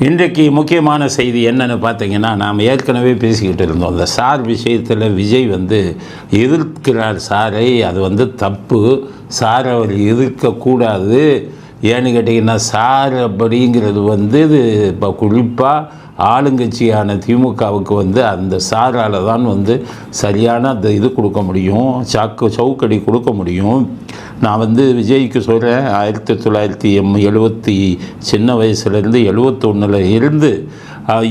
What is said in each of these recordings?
இன்றைக்கு முக்கியமான செய்தி என்னென்னு பார்த்தீங்கன்னா, நாம் ஏற்கனவே பேசிக்கிட்டு இருந்தோம். அந்த சார் விஷயத்தில் விஜய் எதிர்க்கிறார் சாரை. அது தப்பு. சார் அவர் எதிர்க்கக்கூடாது. ஏன்னு கேட்டிங்கன்னா, சார் அப்படிங்கிறது இது இப்போ குறிப்பாக ஆளுங்கட்சியான திமுகவுக்கு அந்த சாரால் தான் சரியான அந்த இது கொடுக்க முடியும், சவுக்கடி கொடுக்க முடியும். நான் விஜய்க்கு சொல்கிறேன், 1970 சின்ன வயசுலேருந்து 71 இருந்து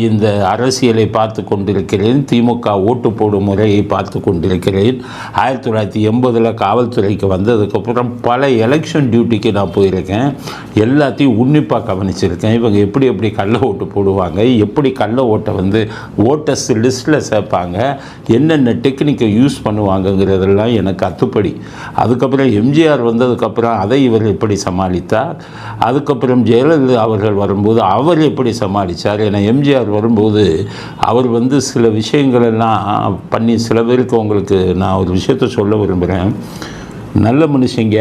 இந்த அரசியலை பார்த்து கொண்டிருக்கிறேன். திமுக ஓட்டு போடும் முறையை பார்த்து கொண்டிருக்கிறேன். 1980 காவல்துறைக்கு வந்ததுக்கப்புறம் பல எலெக்ஷன் டியூட்டிக்கு நான் போயிருக்கேன். எல்லாத்தையும் உன்னிப்பாக கவனிச்சிருக்கேன். இவங்க எப்படி கள்ள ஓட்டு போடுவாங்க, எப்படி கள்ள ஓட்டை ஓட்டர்ஸ் லிஸ்ட்டில் சேர்ப்பாங்க, என்னென்ன டெக்னிக்கை யூஸ் பண்ணுவாங்கங்கிறதெல்லாம் எனக்கு அத்துப்படி. அதுக்கப்புறம் எம்ஜிஆர் வந்ததுக்கப்புறம் அதை இவர் எப்படி சமாளித்தார், அதுக்கப்புறம் ஜெயலலிதா அவர்கள் வரும்போது அவர் எப்படி சமாளித்தார். ஏன்னா எம்ஜிஆர் வரும்போது அவர் சில விஷயங்களெல்லாம் பண்ணி, சில பேருக்கு உங்களுக்கு நான் ஒரு விஷயத்த சொல்ல விரும்புகிறேன். நல்ல மனுஷங்க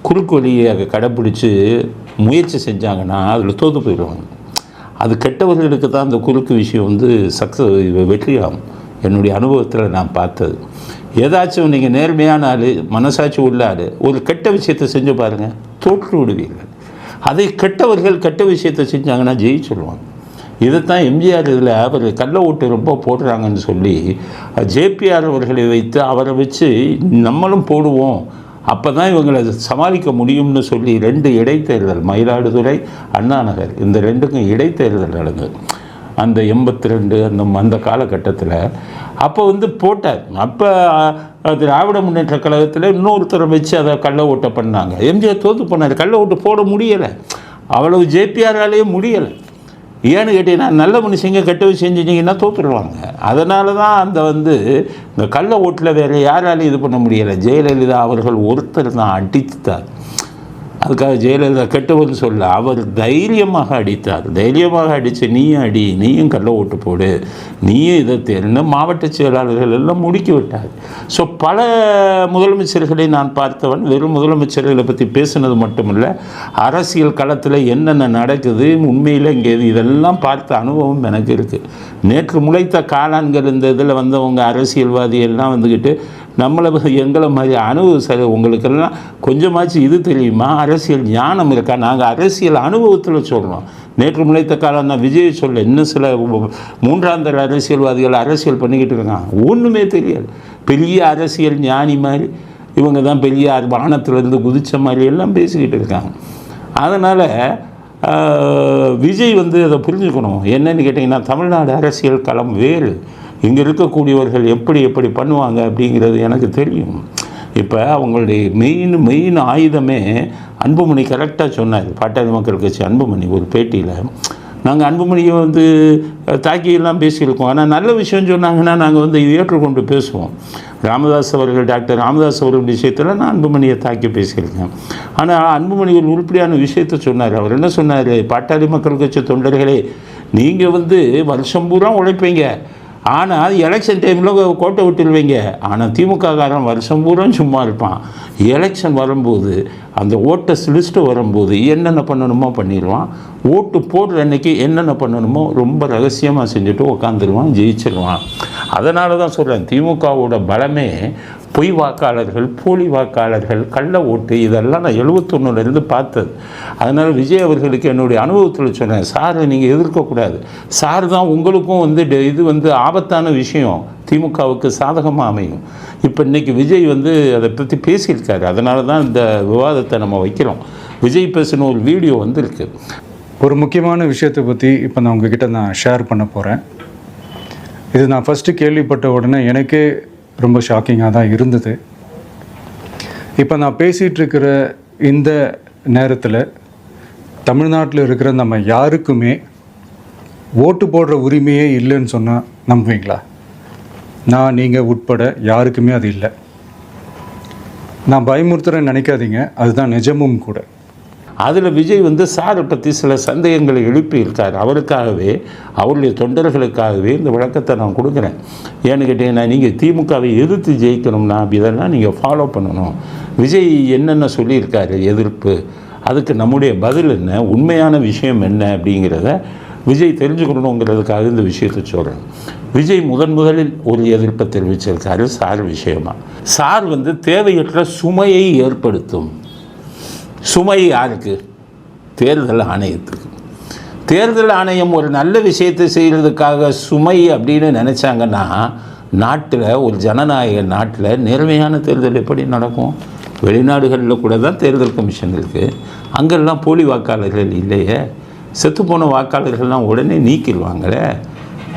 குறுக்கு வழியை கடைப்பிடிச்சி முயற்சி செஞ்சாங்கன்னா அதில் தோற்று போயிடுவாங்க. அது கெட்டவர்களுக்கு தான் அந்த குறுக்கு விஷயம் வெற்றியாகும். என்னுடைய அனுபவத்தில் நான் பார்த்தது. ஏதாச்சும் நீங்கள் நேர்மையான ஆள், மனசாட்சி உள்ள ஆள், ஒரு கெட்ட விஷயத்தை செஞ்சு பாருங்கள், தோற்று விடுவீர்கள். அதை கெட்டவர்கள் கெட்ட விஷயத்தை செஞ்சாங்கன்னா ஜெயிச்சுடுவாங்க. இதைத்தான் எம்ஜிஆர் இதில் அவர் கள்ள ஓட்டு ரொம்ப போடுறாங்கன்னு சொல்லி ஜேபிஆர் அவர்களை வைத்து அவரை வச்சு நம்மளும் போடுவோம், அப்போ தான் இவங்களை சமாளிக்க முடியும்னு சொல்லி 2 இடைத்தேர்தல், மயிலாடுதுறை, அண்ணாநகர், இந்த 2க்கும் இடைத்தேர்தல் நடந்தது. அந்த 82 அந்த காலகட்டத்தில் அப்போ போட்டார். அப்போ திராவிட முன்னேற்ற கழகத்தில் இன்னொருத்தரை வச்சு அதை கள்ள ஓட்டை பண்ணாங்க. எம்ஜிஆர் தோற்று போனார். கள்ள ஓட்டு போட முடியலை, அவ்வளவு ஜேபிஆராலேயே முடியலை. ஏன்னு கேட்டீங்கன்னா, நல்ல மனுஷங்க கெட்ட விஷயம் செஞ்சிங்கன்னா தோற்றுடுவாங்க. அதனால தான் இந்த கள்ள ஓட்டில் வேறு யாராலையும் இது பண்ண முடியலை. ஜெயலலிதா அவர்கள் ஒருத்தர் தான் அடித்தார். அதுக்காக ஜெயலலிதா கெட்டவர்னு சொல்ல, அவர் தைரியமாக அடித்தார். தைரியமாக அடித்து நீயும் அடி, நீயும் கள்ள ஓட்டு போடு, நீயும் இதை தேர்ந்து மாவட்ட செயலாளர்கள் எல்லாம் முடுக்கி விட்டார். ஸோ பல முதலமைச்சர்களை நான் பார்த்தவன். வெறும் முதலமைச்சர்களை பற்றி பேசுனது மட்டுமில்லை, அரசியல் களத்தில் என்னென்ன நடக்குது உண்மையில் இங்கே இதெல்லாம் பார்த்த அனுபவம் எனக்கு இருக்குது. நேற்று முளைத்த காளான்கள் இந்த இதில் வந்தவங்க அரசியல்வாதி எல்லாம் நம்மளை எங்களை மாதிரி உங்களுக்கெல்லாம் கொஞ்சமாச்சு இது தெரியுமா, அரசியல் ஞானம் இருக்கா? நாங்கள் அரசியல் அனுபவத்தில் சொல்கிறோம். நேற்று முளைத்த காலம் நான் விஜய் சொல்ல, இன்னும் சில 3ஆம் தர அரசியல்வாதிகள் அரசியல் பண்ணிக்கிட்டு இருக்காங்க, ஒன்றுமே தெரியாது. பெரிய அரசியல் ஞானி மாதிரி இவங்க தான் பெரிய வானத்திலேருந்து குதித்த மாதிரி எல்லாம் பேசிக்கிட்டு இருக்காங்க. அதனால் விஜய் அதை புரிஞ்சுக்கணும். என்னன்னு கேட்டிங்கன்னா, தமிழ்நாடு அரசியல் களம் வேறு, இங்கே இருக்கக்கூடியவர்கள் எப்படி பண்ணுவாங்க அப்படிங்கிறது எனக்கு தெரியும். இப்போ அவங்களுடைய மெயின் ஆயுதமே அன்புமணி கரெக்டாக சொன்னார். பாட்டாளி மக்கள் கட்சி அன்புமணி ஒரு பேட்டியில், நாங்கள் அன்புமணியை தாக்கியெல்லாம் பேசியிருக்கோம், ஆனால் நல்ல விஷயம் சொன்னாங்கன்னா நாங்கள் ஏற்றுக்கொண்டு பேசுவோம். டாக்டர் ராமதாஸ் அவர்கள் விஷயத்தில் நான் அன்புமணியை தாக்கி பேசியிருக்கேன். ஆனால் அன்புமணி ஒரு உருப்படியான விஷயத்தை சொன்னார். அவர் என்ன சொன்னார், பாட்டாளி மக்கள் கட்சி தொண்டர்களே, நீங்கள் வருஷம் பூரா உழைப்பீங்க, ஆனால் எலெக்ஷன் டைமில் கோட்டை விட்டுருவீங்க. ஆனால் திமுககாரன் வருஷம் பூரா சும்மா இருப்பான். எலெக்ஷன் வரும்போது அந்த ஓட்டர்ஸ் லிஸ்ட்டு வரும்போது என்னென்ன பண்ணணுமோ பண்ணிடுவான். ஓட்டு போடுற அன்றைக்கி என்னென்ன பண்ணணுமோ ரொம்ப ரகசியமாக செஞ்சுட்டு உக்காந்துருவான், ஜெயிச்சிருவான். அதனால தான் சொல்கிறேன், திமுகவோட பலமே பொய் வாக்காளர்கள், போலி வாக்காளர்கள், கள்ள ஓட்டு, இதெல்லாம் நான் 71 பார்த்தது. அதனால் விஜய் அவர்களுக்கு என்னுடைய அனுபவத்தில் சொன்னேன், சாரை நீங்கள் எதிர்க்கக்கூடாது. சார் தான் உங்களுக்கும் இது ஆபத்தான விஷயம், திமுகவுக்கு சாதகமாக அமையும். இப்போ இன்றைக்கி விஜய் அதை பற்றி பேசியிருக்காரு. அதனால தான் இந்த விவாதத்தை நம்ம வைக்கிறோம். விஜய் பேசின ஒரு வீடியோ இருக்கு. ஒரு முக்கியமான விஷயத்தை பற்றி இப்போ நான் உங்ககிட்ட ஷேர் பண்ண போகிறேன். இது நான் ஃபஸ்ட்டு கேள்விப்பட்ட உடனே எனக்கே ரொம்ப ஷாக்கிங்காக தான் இருந்தது. இப்போ நான் பேசிகிட்டு இருக்கிற இந்த நேரத்தில் தமிழ்நாட்டில் இருக்கிற நம்ம யாருக்குமே ஓட்டு போடுற உரிமையே இல்லைன்னு சொன்னால் நம்புவீங்களா? நான் நீங்கள் உட்பட யாருக்குமே அது இல்லை. நான் பயமுறுத்துறேன்னு நினைக்காதீங்க, அதுதான் நிஜமும் கூட. அதில் விஜய் சாரை பற்றி சில சந்தேகங்களை எழுப்பியிருக்கார். அவருக்காகவே, அவருடைய தொண்டர்களுக்காகவே இந்த விளக்கத்தை நான் கொடுக்குறேன். ஏன்னு கேட்டிங்கன்னா, நீங்கள் திமுகவை எதிர்த்து ஜெயிக்கணும்னா இதெல்லாம் நீங்கள் ஃபாலோ பண்ணணும். விஜய் என்னென்ன சொல்லியிருக்காரு எதிர்ப்பு, அதுக்கு நம்முடைய பதில் என்ன, உண்மையான விஷயம் என்ன அப்படிங்கிறத விஜய் தெரிஞ்சுக்கணுங்கிறதுக்காக இந்த விஷயத்தை சொல்கிறேன். விஜய் முதலில் ஒரு எதிர்ப்பை தெரிவிச்சிருக்காரு சார் விஷயமா. சார் வந்து தேவையற்ற சுமையை ஏற்படுத்தும். சுமை யாருக்கு? தேர்தல் ஆணையத்துக்கு. தேர்தல் ஆணையம் ஒரு நல்ல விஷயத்தை செய்கிறதுக்காக சுமை அப்படின்னு நினச்சாங்கன்னா நாட்டில், ஒரு ஜனநாயக நாட்டில் நேர்மையான தேர்தல் எப்படி நடக்கும்? வெளிநாடுகளில் கூட தான் தேர்தல் கமிஷன் இருக்குது. அங்கெல்லாம் போலி வாக்காளர்கள் இல்லையே. செத்துப்போன வாக்காளர்கள்லாம் உடனே நீக்கிடுவாங்களே.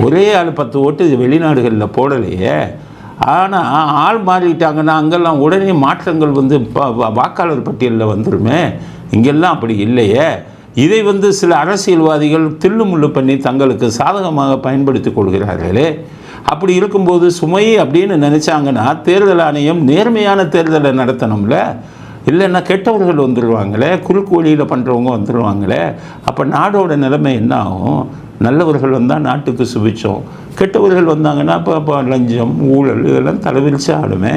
ஒரே ஆள் 10 ஓட்டு வெளிநாடுகளில் போடலையே. ஆனால் ஆள் மாறிட்டாங்கன்னா அங்கெல்லாம் உடனே மாற்றங்கள் வந்து வாக்காளர் பட்டியலில் வந்துருமே. இங்கெல்லாம் அப்படி இல்லையே. இதை வந்து சில அரசியல்வாதிகள் தில்லுமுள்ளு பண்ணி தங்களுக்கு சாதகமாக பயன்படுத்தி கொள்கிறார்களே. அப்படி இருக்கும்போது சுமை அப்படின்னு நினச்சாங்கன்னா தேர்தல் ஆணையம் நேர்மையான தேர்தலை நடத்தணும்ல. இல்லைன்னா கெட்டவர்கள் வந்துடுவாங்களே, குறுக்கு வழியில் பண்ணுறவங்க வந்துடுவாங்களே. அப்போ நாடோட நிலைமை என்ன ஆகும்? நல்லவர்கள் வந்தால் நாட்டுக்கு சுபிச்சோம், கெட்டவர்கள் வந்தாங்கன்னா இப்போ லஞ்சம் ஊழல் இதெல்லாம் தலைவிரிச்சு ஆடுமே.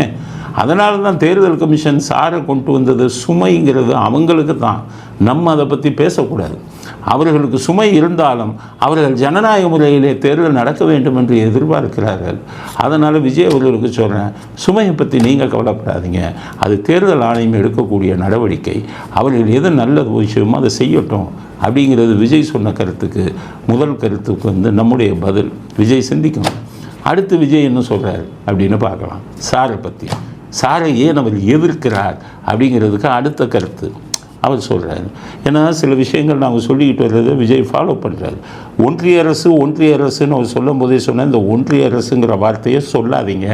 அதனால தான் தேர்தல் கமிஷன் சாரை கொண்டு வந்தது. சுமைங்கிறது அவங்களுக்கு தான், நம்ம அதை பற்றி பேசக்கூடாது. அவர்களுக்கு சுமை இருந்தாலும் அவர்கள் ஜனநாயக முறையிலே தேர்தல் நடக்க வேண்டும் என்று எதிர்பார்க்கிறார்கள். அதனால் விஜய் அவர்களுக்கு சொல்கிறேன், சுமையை பற்றி நீங்கள் கவலைப்படாதீங்க. அது தேர்தல் ஆணையம் எடுக்கக்கூடிய நடவடிக்கை. அவர்கள் எது நல்ல விஷயமோ அதை செய்யட்டும் அப்படிங்கிறது விஜய் சொன்ன கருத்துக்கு, முதல் கருத்துக்கு வந்து நம்முடைய பதில். விஜய் சிந்திக்கணும். அடுத்து விஜய் என்ன சொல்கிறார் அப்படின்னு பார்க்கலாம். சாரை பற்றி, சாரை ஏன் அவர் எதிர்க்கிறார் அப்படிங்கிறதுக்கு அடுத்த கருத்து அவர் சொல்கிறார். ஏன்னா சில விஷயங்கள் நாங்கள் சொல்லிக்கிட்டு வர்றதை விஜய் ஃபாலோ பண்ணுறாரு. ஒன்றிய அரசுன்னு அவர் சொல்லும் போதே சொன்னால், இந்த ஒன்றிய அரசுங்கிற வார்த்தையை சொல்லாதீங்க,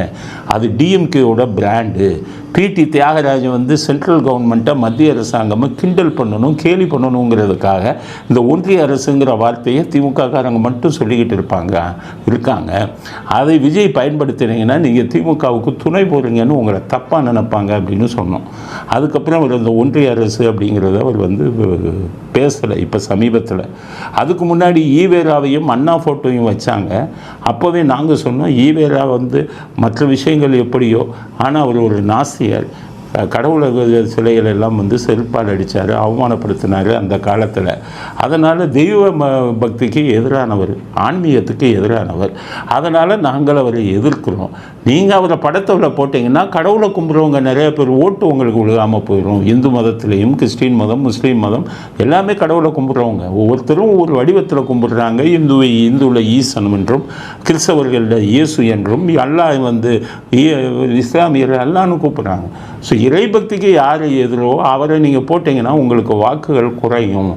அது டிஎம்கேயோட பிராண்டு. பிடி தியாகராஜன் வந்து சென்ட்ரல் கவர்மெண்ட்டை மத்திய அரசாங்கமாக கிண்டல் பண்ணணும், கேலி பண்ணணுங்கிறதுக்காக இந்த ஒன்றிய அரசுங்கிற வார்த்தையை திமுககாரங்க மட்டும் சொல்லிக்கிட்டு இருக்காங்க. அதை விஜய் பயன்படுத்தினீங்கன்னா நீங்கள் திமுகவுக்கு துணை போகிறீங்கன்னு உங்களை தப்பாக நினைப்பாங்க அப்படின்னு சொன்னோம். அதுக்கப்புறம் அவர் அந்த ஒன்றிய அரசு அப்படிங்கிறத அவர் வந்து பேசலை இப்போ சமீபத்தில். அதுக்கு முன்னாடி ஈவேராவையும் அண்ணா ஃபோட்டோவையும் வச்சாங்க. அப்போவே நாங்கள் சொன்னோம், ஈவேரா வந்து மற்ற விஷயங்கள் எப்படியோ, ஆனால் அவர் ஒரு நாஸ்தியர். கடவுள சிலைகள் எல்லாம் வந்து செருப்பால் அடித்தார், அவமானப்படுத்தினார் அந்த காலத்தில். அதனால் தெய்வ பக்திக்கு எதிரானவர், ஆன்மீகத்துக்கு எதிரானவர். அதனால் நாங்கள் அவரை எதிர்க்கிறோம். நீங்கள் அவரை படத்தில் போட்டிங்கன்னா கடவுளை கும்பிட்றவங்க நிறைய பேர் ஓட்டு உங்களுக்கு விழுகாமல் போயிடும். இந்து மதத்துலேயும் கிறிஸ்டின் மதம், முஸ்லீம் மதம் எல்லாமே கடவுளை கும்பிட்றவங்க. ஒவ்வொருத்தரும் ஒரு வடிவத்தில் கும்பிட்றாங்க. இந்துவில் ஈசன் என்றும், கிறிஸ்தவர்களில் இயேசு என்றும், அல்லாஹ் வந்து இஸ்லாமியர் அல்லான்னு கூப்பிட்றாங்க. ஸோ இறைபக்திக்கு யார் எதிரோ அவரை நீங்கள் போட்டிங்கன்னா உங்களுக்கு வாக்குகள் குறையும்.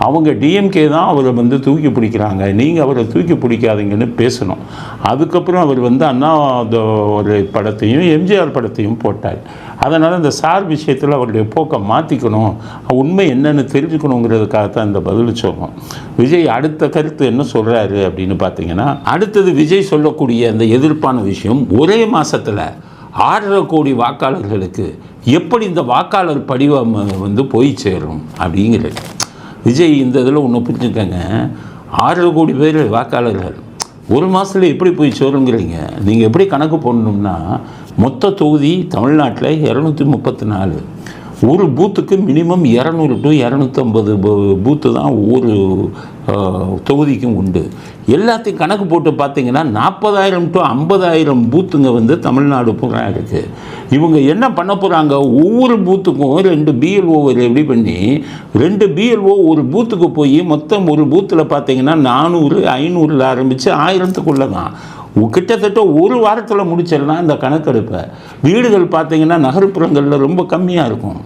அவங்க டிஎம்கே தான் அவரை வந்து தூக்கி பிடிக்கிறாங்க, நீங்கள் அவரை தூக்கி பிடிக்காதீங்கன்னு பேசணும். அதுக்கப்புறம் அவர் வந்து அண்ணா ஒரு படத்தையும் எம்ஜிஆர் படத்தையும் போட்டார். அதனால் இந்த சார் விஷயத்தில் அவருடைய போக்கை மாற்றிக்கணும், உண்மை என்னென்னு தெரிஞ்சுக்கணுங்கிறதுக்காக தான் இந்த பதில் சொல்லணும். விஜய் அடுத்த கருத்து என்ன சொல்கிறாரு அப்படின்னு பார்த்தீங்கன்னா, அடுத்தது விஜய் சொல்லக்கூடிய அந்த எதிர்ப்பான விஷயம், ஒரே மாதத்தில் 6.5 கோடி வாக்காளர்களுக்கு எப்படி இந்த வாக்காளர் படிவம் வந்து போய் சேரும் அப்படிங்கிறது. விஜய் இந்த இதில் ஒன்று புரிஞ்சுக்கங்க, 6.5 கோடி பேர் வாக்காளர்கள் ஒரு மாதத்தில் எப்படி போய் சேருங்கிறீங்க. நீங்கள் எப்படி கணக்கு போடணும்னா, மொத்த தொகுதி தமிழ்நாட்டில் 234. ஒரு பூத்துக்கு மினிமம் 200 to 250 பூத்து தான் ஒரு தொகுதிக்கும் உண்டு. எல்லாத்தையும் கணக்கு போட்டு பார்த்தீங்கன்னா 40,000 to 50,000 பூத்துங்க வந்து தமிழ்நாடு பூரா இருக்குது. இவங்க என்ன பண்ண போகிறாங்க, ஒவ்வொரு பூத்துக்கும் 2 BLO ரெடி பண்ணி 2 BLO ஒரு பூத்துக்கு போய் மொத்தம் ஒரு பூத்தில் பார்த்தீங்கன்னா 400, 500 ஆரம்பித்து 1000க்குள்ளே தான். கிட்டத்தட்ட ஒரு வாரத்தில் முடிச்சிடலாம் இந்த கணக்கெடுப்பை. வீடுகள் பார்த்திங்கன்னா நகர்ப்புறங்களில் ரொம்ப கம்மியாக இருக்கும்.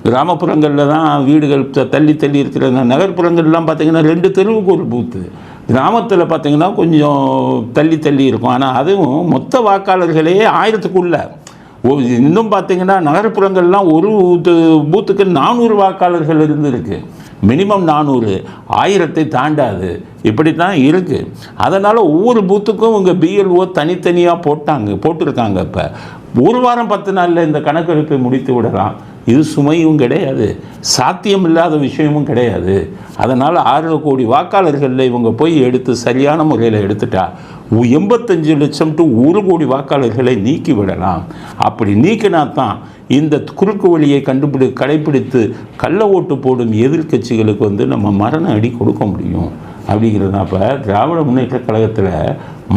கிராமப்புறங்களில் தான் வீடுகள் தள்ளி தள்ளி இருக்கிற. நகர்ப்புறங்கள்லாம் பார்த்திங்கன்னா 2 தெருவுக்கு ஒரு பூத்து. கிராமத்தில் பார்த்திங்கன்னா கொஞ்சம் தள்ளி தள்ளி இருக்கும். ஆனால் அதுவும் மொத்த வாக்காளர்களே 1000க்குள்ள. இன்னும் பார்த்திங்கன்னா நகர்ப்புறங்கள்லாம் ஒரு பூத்துக்கு 400 வாக்காளர்கள் இருந்துருக்கு. மினிமம் 400, 1000 தாண்டாது. இப்படி தான் இருக்குது. அதனால் ஒவ்வொரு பூத்துக்கும் உங்கள் BLO தனித்தனியாக போட்டிருக்காங்க. இப்போ ஒரு வாரம் 10 நாளில் இந்த கணக்கெடுப்பை முடித்து விடலாம். இது சுமையும் கிடையாது, சாத்தியம் இல்லாத விஷயமும் கிடையாது. அதனால் 6 கோடி வாக்காளர்களில் இவங்க போய் எடுத்து சரியான முறையில் எடுத்துட்டா 85 லட்சம் to 1 கோடி வாக்காளர்களை நீக்கி விடலாம். அப்படி நீக்கினா தான் இந்த குறுக்கு வழியை கடைப்பிடித்து கள்ள ஓட்டு போடும் எதிர்க்கட்சிகளுக்கு வந்து நம்ம மரண அடி கொடுக்க முடியும். அப்படிங்கிறது. அப்போ திராவிட முன்னேற்ற கழகத்தில்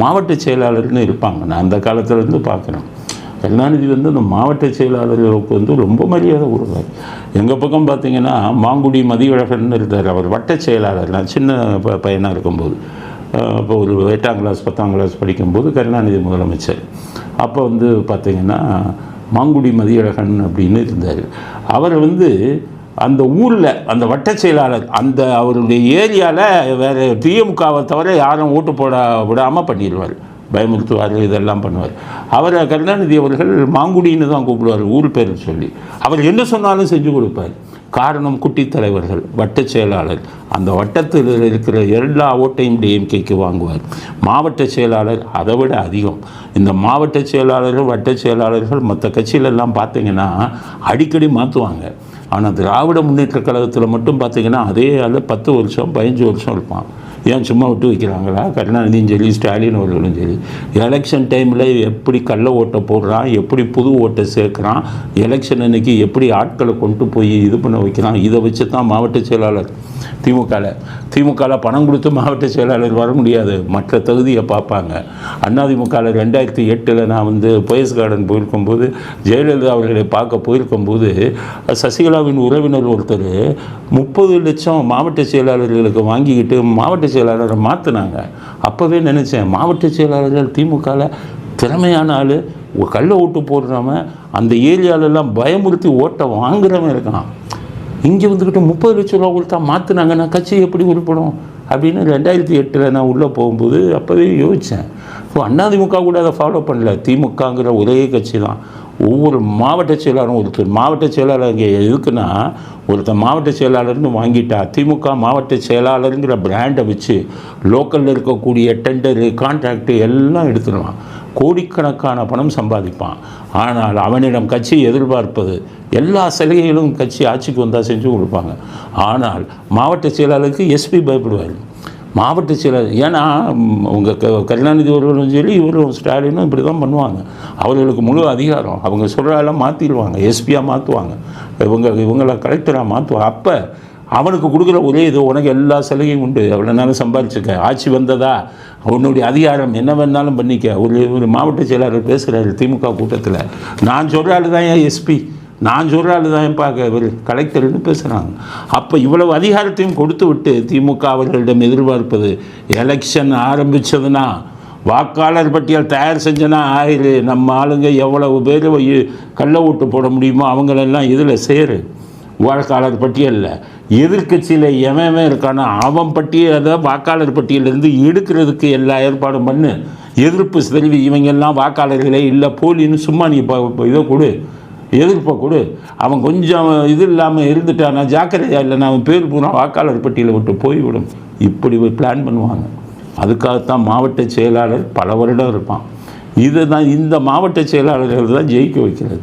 மாவட்ட செயலாளர்னு இருப்பாங்க. நான் அந்த காலத்துலேருந்து பார்க்குறேன். கருணாநிதி வந்து அந்த மாவட்ட செயலாளர்களுக்கு வந்து ரொம்ப மரியாதை கொடுப்பார். எங்கள் பக்கம் பார்த்திங்கன்னா மாங்குடி மதியழகன் இருந்தார். அவர் வட்ட செயலாளர். நான் சின்ன பையனாக இருக்கும்போது, அப்போ ஒரு 8ஆம் கிளாஸ் 10ஆம் கிளாஸ் படிக்கும்போது கருணாநிதி முதலமைச்சர். அப்போ வந்து பார்த்திங்கன்னா மாங்குடி மதியழகன் அப்படின்னு இருந்தார். அவர் வந்து அந்த ஊரில் அந்த வட்ட செயலாளர் அந்த அவருடைய ஏரியாவில் வேறு திமுகவை தவிர யாரும் ஓட்டு போட விடாமல் பண்ணிடுவார், பயமுறுத்துவார், இதெல்லாம் பண்ணுவார். அவரை கருணாநிதி அவர்கள் மாங்குடின்னு தான் கூப்பிடுவார், ஊர் பேர் சொல்லி. அவர் என்ன சொன்னாலும் செஞ்சு கொடுப்பார். காரணம், குட்டி தலைவர்கள், வட்ட செயலாளர். அந்த வட்டத்தில் இருக்கிற எல்லா ஓட்டையும் டிஎம்கேக்கு வாங்குவார். மாவட்ட செயலாளர் அதை விட அதிகம். இந்த மாவட்ட செயலாளர்கள், வட்ட செயலாளர்கள் மற்ற கட்சியிலெல்லாம் பார்த்திங்கன்னா அடிக்கடி மாற்றுவாங்க. ஆனால் திராவிட முன்னேற்ற கழகத்தில் மட்டும் பார்த்திங்கன்னா அதே ஆள் 10 வருஷம் 15 வருஷம் இருப்பான். ஏன் சும்மா விட்டு வைக்கிறாங்களா? கருணாநிதியும் சரி, ஸ்டாலின் அவர்களும் சரி, எலெக்ஷன் டைமில் எப்படி கள்ள ஓட்டை போடுறான், எப்படி புது ஓட்டை சேர்க்குறான், எலெக்ஷன் அன்றைக்கி எப்படி ஆட்களை கொண்டு போய் இது பண்ண வைக்கிறான், இதை வச்சு தான் மாவட்ட செயலாளர் திமுகவில் பணம் கொடுத்து மாவட்ட செயலாளர் வர முடியாது, மற்ற தகுதியை பார்ப்பாங்க. அதிமுகவில் 2008 நான் வந்து போயஸ் கார்டன் போயிருக்கும்போது, ஜெயலலிதா அவர்களை பார்க்க போயிருக்கும்போது, சசிகலாவின் உறவினர் ஒருத்தர் 30 லட்சம் மாவட்ட செயலாளர்களுக்கு வாங்கிக்கிட்டு மாவட்ட செயலாளரை மாற்றினாங்க. அப்போவே நினச்சேன், மாவட்ட செயலாளர்கள் திமுகவில் திறமையான ஆள், கள்ள ஓட்டு போடுறவன், அந்த ஏரியாலெல்லாம் பயமுறுத்தி ஓட்டை வாங்குறவன் இருக்கான். இங்கே வந்துக்கிட்டு 30 லட்சம் ரூபா கொடுத்தா மாற்றினாங்கன்னா கட்சி எப்படி உருப்படும் அப்படின்னு 2008 நான் உள்ளே போகும்போது அப்போவே யோசித்தேன். ஸோ அதிமுக கூட அதை ஃபாலோ பண்ணல. திமுகங்கிற ஒரே கட்சி தான். ஒவ்வொரு மாவட்ட செயலாளரும் ஒருத்தர் மாவட்ட செயலாளர் இங்கே எதுக்குன்னா, ஒருத்தர் மாவட்ட செயலாளர்னு வாங்கிட்டா திமுக மாவட்ட செயலாளருங்கிற பிராண்டை வச்சு லோக்கலில் இருக்கக்கூடிய டெண்டரு, கான்ட்ராக்டு எல்லாம் எடுத்துடுவான். கோடிக்கணக்கான பணம் சம்பாதிப்பான். ஆனால் அவனிடம் கட்சி எதிர்பார்ப்பது எல்லா சலுகைகளும் கட்சி ஆட்சிக்கு வந்தால் செஞ்சு கொடுப்பாங்க. ஆனால் மாவட்ட செயலாளருக்கு எஸ்பி பயப்படுவார். மாவட்ட செயலாளர் ஏன்னா உங்கள் கருணாநிதி அவர்களும் சரி, இவரும் ஸ்டாலினும் இப்படி தான் பண்ணுவாங்க. அவர்களுக்கு முழு அதிகாரம். அவங்க சொல்கிறாலாம் மாற்றிடுவாங்க, எஸ்பியாக மாற்றுவாங்க, இவங்களை கலெக்டராக மாற்றுவாங்க. அப்போ அவனுக்கு கொடுக்குற ஒரே இது, உனக்கு எல்லா சலுகையும் உண்டு, எவ்வளோ நேரம் சம்பாதிச்சுக்க, ஆட்சி வந்ததா உன்னுடைய அதிகாரம் என்ன வேணாலும் பண்ணிக்க. ஒரு மாவட்ட செயலாளர் பேசுகிறாரு திமுக கூட்டத்தில், நான் சொல்கிறாள் தான் ஏன் எஸ்பி, நான் சொல்கிறாள் தான் ஏன் பார்க்க கலெக்டர்னு பேசுகிறாங்க. அப்போ இவ்வளவு அதிகாரத்தையும் கொடுத்து விட்டு திமுக அவர்களிடம் எதிர்பார்ப்பது, எலெக்ஷன் ஆரம்பித்ததுன்னா வாக்காளர் பட்டியல் தயார் செஞ்சனா ஆயிரு, நம்ம ஆளுங்க எவ்வளவு பேர் கள்ள ஓட்டு போட முடியுமோ அவங்களெல்லாம் இதில் சேரு. வாக்காளர் பட்டியலில் எதிர்கட்சியில் எவன் இருக்கானோ அவன் பட்டியலை வாக்காளர் பட்டியலிருந்து எடுக்கிறதுக்கு எல்லா ஏற்பாடும் பண்ணு. எதிர்ப்பு செல்வி இவங்கெல்லாம் வாக்காளர்களே இல்லை, போலின்னு சும்மா நீ இதை கொடு, எதிர்ப்பை கொடு. அவன் கொஞ்சம் இது இல்லாமல் இருந்துட்டானா ஜாக்கிரதையா இல்லைன்னா அவன் பேர் பூரா வாக்காளர் பட்டியலை விட்டு போய்விடும். இப்படி பிளான் பண்ணுவாங்க. அதுக்காகத்தான் மாவட்ட செயலாளர் பல வருடம் இருப்பான். இதுதான் இந்த மாவட்ட செயலாளர்கள் தான் ஜெயிக்க வைக்கிறது.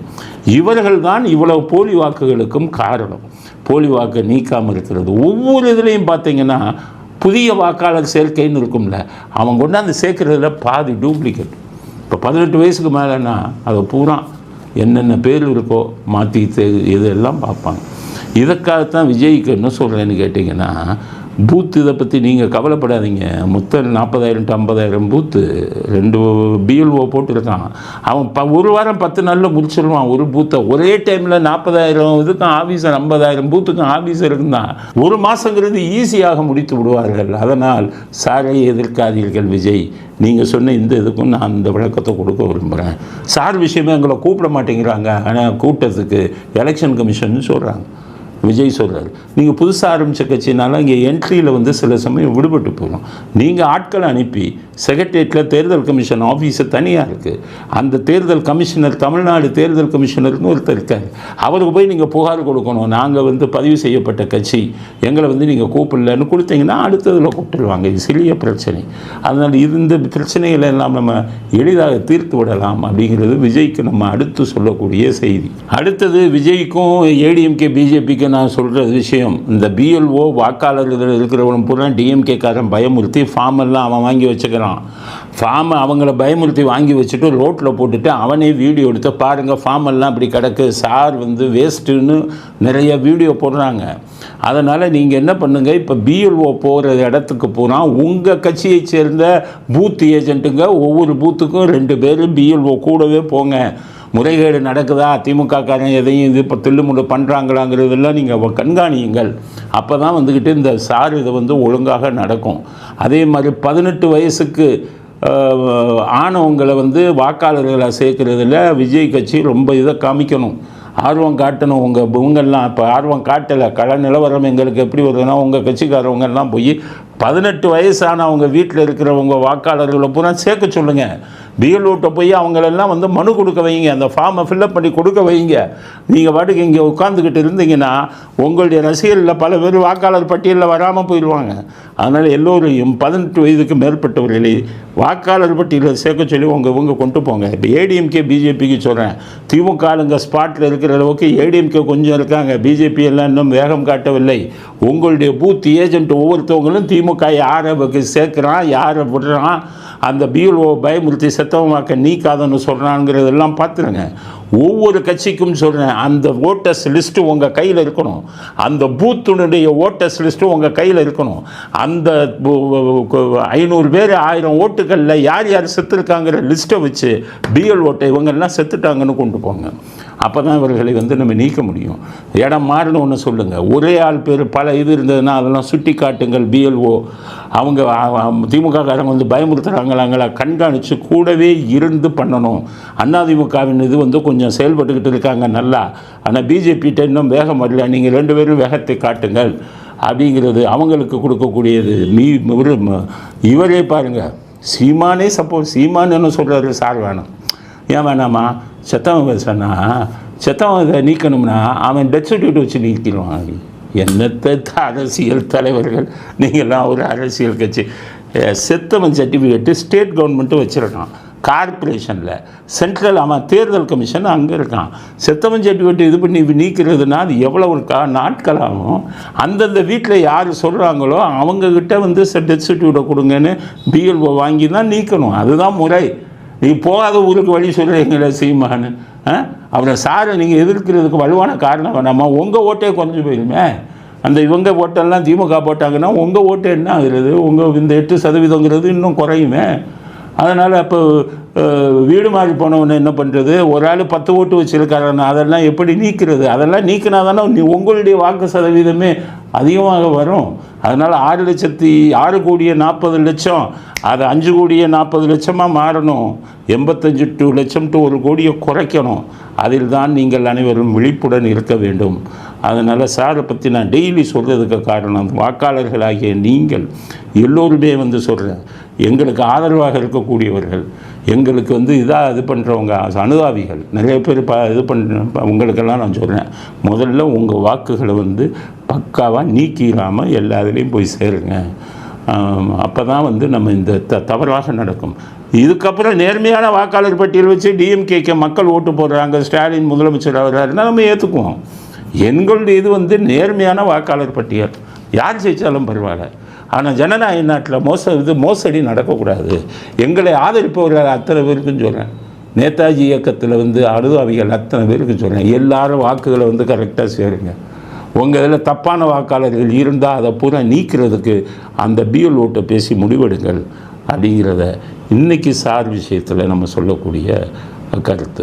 இவர்கள் தான் இவ்வளவு போலி வாக்குகளுக்கும் காரணம். போலி வாக்கை நீக்காமல் இருக்கிறது. ஒவ்வொரு இதுலேயும் பார்த்தீங்கன்னா புதிய வாக்காளர் சேர்க்கைன்னு இருக்கும்ல, அவன் கொண்டாந்து சேர்க்குறதுல பாதி டூப்ளிகேட். இப்போ 18 வயசுக்கு மேலேன்னா அதை பூரா என்னென்ன பேர் இருக்கோ மாற்றி இதெல்லாம் பார்ப்பாங்க. இதற்காகத்தான் விஜய்க்கு என்ன சொல்கிறேன்னு கேட்டிங்கன்னா, பூத்து இதை பற்றி நீங்கள் கவலைப்படாதீங்க. மொத்தம் 40,000 to 50,000 பூத்து 2 பிஎல்ஓ போட்டுருக்கான். அவன் ஒரு வாரம் 10 நாளில் முடிச்சிடுவான் ஒரு பூத்தை. ஒரே டைமில் 40,000 இதுக்கும் ஆஃபீஸர், 50,000 பூத்துக்கும் ஆஃபீஸர் இருந்தான். ஒரு மாதங்கிறது ஈஸியாக முடித்து விடுவார்கள். அதனால் சாரை எதிர்க்காதீர்கள் விஜய். நீங்கள் சொன்ன இந்த இதுக்கும் நான் அந்த விளக்கத்தை கொடுக்க விரும்புகிறேன். சார் விஷயமே எங்களை கூப்பிட மாட்டேங்கிறாங்க, ஆனால் கூட்டத்துக்கு எலெக்ஷன் கமிஷன் சொல்கிறாங்க. விஜய் சொல்கிறார், நீங்கள் புதுசாக ஆரம்பித்த கட்சினால இங்கே என்ட்ரியில் சில சமயம் விடுபட்டு போகணும். நீங்கள் ஆட்களை அனுப்பி செக்ரட்டரியேட்டில் தேர்தல் கமிஷன் ஆஃபீஸு தனியாக இருக்குது. அந்த தேர்தல் கமிஷனர், தமிழ்நாடு தேர்தல் கமிஷனர்னு ஒருத்தர் இருக்கார். அவருக்கு போய் நீங்கள் புகார் கொடுக்கணும், நாங்கள் பதிவு செய்யப்பட்ட கட்சி, எங்களை நீங்கள் கூப்பிடலன்னு கொடுத்தீங்கன்னா அடுத்ததில் கூப்பிட்டுருவாங்க. இது சிறிய பிரச்சனை. அதனால் இந்த பிரச்சனைகளை எல்லாம் நம்ம எளிதாக தீர்த்து விடலாம் அப்படிங்கிறது விஜய்க்கு நம்ம அடுத்து சொல்லக்கூடிய செய்தி. அடுத்தது விஜய்க்கும் ஏடிஎம்கே பிஜேபிக்கு நான் சொல்கிற விஷயம், இந்த பிஎல்ஓ வாக்காளர்கள் இருக்கிறவன் பூரா டிஎம்கேக்காரன் பயமுறுத்தி ஃபார்மெல்லாம் அவன் வாங்கி வச்சுக்கிறான். ஃபார்மை அவங்கள பயமுறுத்தி வாங்கி வச்சுட்டு ரோட்டில் போட்டுட்டு அவனே வீடியோ எடுத்து பாருங்கள் ஃபார்மெல்லாம் இப்படி கிடக்கு, சார் வந்து வேஸ்ட்டுன்னு நிறைய வீடியோ போடுறாங்க. அதனால் நீங்கள் என்ன பண்ணுங்கள், இப்போ பிஎல்ஓ போகிற இடத்துக்கு போனால் உங்கள் கட்சியை சேர்ந்த பூத் ஏஜென்ட்டுங்க ஒவ்வொரு பூத்துக்கும் 2 பேர் பிஎல்ஓ கூடவே போங்க. முறைகேடு நடக்குதா, திமுகக்காரன் எதையும் இது இப்போ தில்லுமுள்ளு பண்ணுறாங்களாங்கிறதெல்லாம் நீங்கள் கண்காணியுங்கள். அப்போ தான் வந்துக்கிட்டு இந்த சார் இதை வந்து ஒழுங்காக நடக்கும். அதே மாதிரி 18 வயசுக்கு ஆனவங்களை வந்து வாக்காளர்களை சேர்க்குறதுல விஜய் கட்சி ரொம்ப இதை காமிக்கணும், ஆர்வம் காட்டணும். இவங்கெல்லாம் இப்போ ஆர்வம் காட்டலை. கள நிலவரம் எங்களுக்கு எப்படி வருதுன்னா, உங்கள் கட்சிக்காரவங்கெல்லாம் போய் 18 வயசான அவங்க வீட்டில் இருக்கிறவங்க வாக்காளர்களை பூரா சேர்க்க சொல்லுங்கள். பிஎல்ஓட்ட போய் அவங்களெல்லாம் வந்து மனு கொடுக்க வைங்க, அந்த ஃபார்மை ஃபில்லப் பண்ணி கொடுக்க வைங்க. நீங்கள் பாட்டுக்கு இங்கே உட்காந்துக்கிட்டு இருந்தீங்கன்னா உங்களுடைய ரசிகர்களில் பல பேர் வாக்காளர் பட்டியலில் வராமல் போயிடுவாங்க. அதனால் எல்லோரையும் 18 வயதுக்கு மேற்பட்டவர்களை வாக்காளர் பட்டியலில் சேர்க்க சொல்லி இவங்க கொண்டு போங்க. இப்போ ஏடிஎம்கே பிஜேபிக்கு சொல்கிறேன், திமுக ஆளுங்க ஸ்பாட்டில் இருக்கிற அளவுக்கு ஏடிஎம்கே கொஞ்சம் இருக்காங்க, பிஜேபி எல்லாம் இன்னும் வேகம் காட்டவில்லை. உங்களுடைய பூத் ஏஜென்ட் ஒவ்வொருத்தவங்களும் திமுக யாரை சேர்க்குறான், யாரை விடுறான், அந்த பிஎல்ஓ பயமுறுத்தி செத்தவமாக்க நீக்காதன்னு சொல்கிறாங்கிறதெல்லாம் பார்த்துருங்க. ஒவ்வொரு கட்சிக்கும் சொல்கிறேன், அந்த ஓட்டர்ஸ் லிஸ்ட்டு உங்கள் கையில் இருக்கணும், அந்த பூத்துனுடைய ஓட்டர்ஸ் லிஸ்ட்டு உங்கள் கையில் இருக்கணும். அந்த 500 பேர் 1000 ஓட்டுகளில் யார் யார் செத்துருக்காங்கிற லிஸ்ட்டை வச்சு பிஎல்ஓட்டை இவங்கெல்லாம் செத்துட்டாங்கன்னு கொண்டு போங்க. அப்போ தான் இவர்களை வந்து நம்ம நீக்க முடியும். இடம் மாறணும்னு சொல்லுங்கள். ஒரே ஆள் பேர் பல இது இருந்ததுன்னா அதெல்லாம் சுட்டி காட்டுங்கள். பிஎல்ஓ அவங்க திமுககாரங்க வந்து பயமுறுத்துகிறாங்களாங்களா கண்காணித்து கூடவே இருந்து பண்ணணும். அதிமுகவின் இது வந்து கொஞ்சம் செயல்பட்டுக்கிட்டு இருக்காங்க நல்லா, ஆனால் பிஜேபிகிட்ட இன்னும் வேகம் வரல, நீங்கள் 2 பேரும் வேகத்தை காட்டுங்கள் அப்படிங்கிறது அவங்களுக்கு கொடுக்கக்கூடியது. இவரே பாருங்கள், சீமானே சப்போஸ் சீமான் என்ன சொல்கிறாரு, சார் வேணும், ஏன் வேணாமா, செத்தவன் பேசுனா செத்தவன் இதை நீக்கணும்னா அவன் டெத் சர்டிஃபிகேட் வச்சு நீக்கிடுவான். என்னத்த அரசியல் தலைவர்கள் நீங்கள்லாம், ஒரு அரசியல் கட்சி செத்தவன் சர்டிஃபிகேட்டு ஸ்டேட் கவர்மெண்ட்டு வச்சுருக்கான், கார்பரேஷனில் சென்ட்ரல் அவன் தேர்தல் கமிஷன் அங்கே இருக்கான். செத்தவன் சர்டிஃபிகேட் இது பண்ணி நீக்கிறதுனா அது எவ்வளோ ஒரு நாட்கள் ஆகும். அந்தந்த வீட்டில் யார் சொல்கிறாங்களோ அவங்கக்கிட்ட வந்து டெத் சர்டிஃபிகேட்டை கொடுங்கன்னு பிஎல்ஓ வாங்கி தான் நீக்கணும். அதுதான் முறை. நீ போகாத ஊருக்கு வழி சொல்கிறீங்களே சீமானு, அவரை சாரை நீங்கள் எதிர்க்கிறதுக்கு வலுவான காரணம் வேணாமா? உங்கள் ஓட்டே குறைஞ்சி போயிருமே. அந்த இவங்க ஓட்டெல்லாம் திமுக போட்டாங்கன்னா உங்கள் ஓட்டு என்ன ஆகுறது? உங்கள் இந்த 8% இன்னும் குறையுமே. அதனால் அப்போ வீடு மாறி போனவொன்னு என்ன பண்ணுறது? ஒரு ஆள் 10 ஓட்டு வச்சுருக்காருன்னா அதெல்லாம் எப்படி நீக்கிறது? அதெல்லாம் நீக்கினா தானே உங்களுடைய வாக்கு சதவீதமே அதிகமாக வரும். அதனால் 6,40,00,000 அது 5,40,00,000 மாறணும். 85 லட்சம் டு 1 கோடியை குறைக்கணும். அதில் தான் நீங்கள் அனைவரும் விழிப்புடன் இருக்க வேண்டும். அதனால் சாரை பற்றி நான் டெய்லி சொல்கிறதுக்கு காரணம், வாக்காளர்களாகிய நீங்கள் எல்லோருமே வந்து சொல்கிறேன், எங்களுக்கு ஆதரவாக இருக்கக்கூடியவர்கள், எங்களுக்கு வந்து இதாக இது பண்ணுறவங்க அனுதாபிகள் நிறைய பேர் இது பண்ணுற உங்களுக்கெல்லாம் நான் சொல்கிறேன், முதல்ல உங்கள் வாக்குகளை வந்து பக்காவாக நீக்கிடாமல் எல்லாத்துலேயும் போய் சேருங்க. அப்போ தான் வந்து நம்ம இந்த தவறாக நடக்கும். இதுக்கப்புறம் நேர்மையான வாக்காளர் பட்டியல் வச்சு டிஎம்கேக்கு மக்கள் ஓட்டு போடுறாங்க, ஸ்டாலின் முதலமைச்சர் ஆகிறாருன்னா நம்ம ஏற்றுக்குவோம். எங்களுடைய இது வந்து நேர்மையான வாக்காளர் பட்டியல், யார் ஜெயித்தாலும் பரவாயில்ல. ஆனால் ஜனநாயக நாட்டில் மோசடி நடக்கக்கூடாது. எங்களை ஆதரிப்பவர்கள் அத்தனை பேருக்குன்னு சொல்கிறேன், நேதாஜி இயக்கத்தில் வந்து அனுதாபிகள் அத்தனை பேருக்கு சொல்கிறேன், எல்லாரும் வாக்குகளை வந்து கரெக்டாக சேருங்க. உங்கள் இதில் தப்பான வாக்காளர்கள் இருந்தால் அதை பூரா நீக்கிறதுக்கு அந்த பிஎல்ஓட்ட பேசி முடிவெடுங்கள் அப்படிங்கிறத இன்றைக்கி சார் விஷயத்தில் நம்ம சொல்லக்கூடிய கருத்து.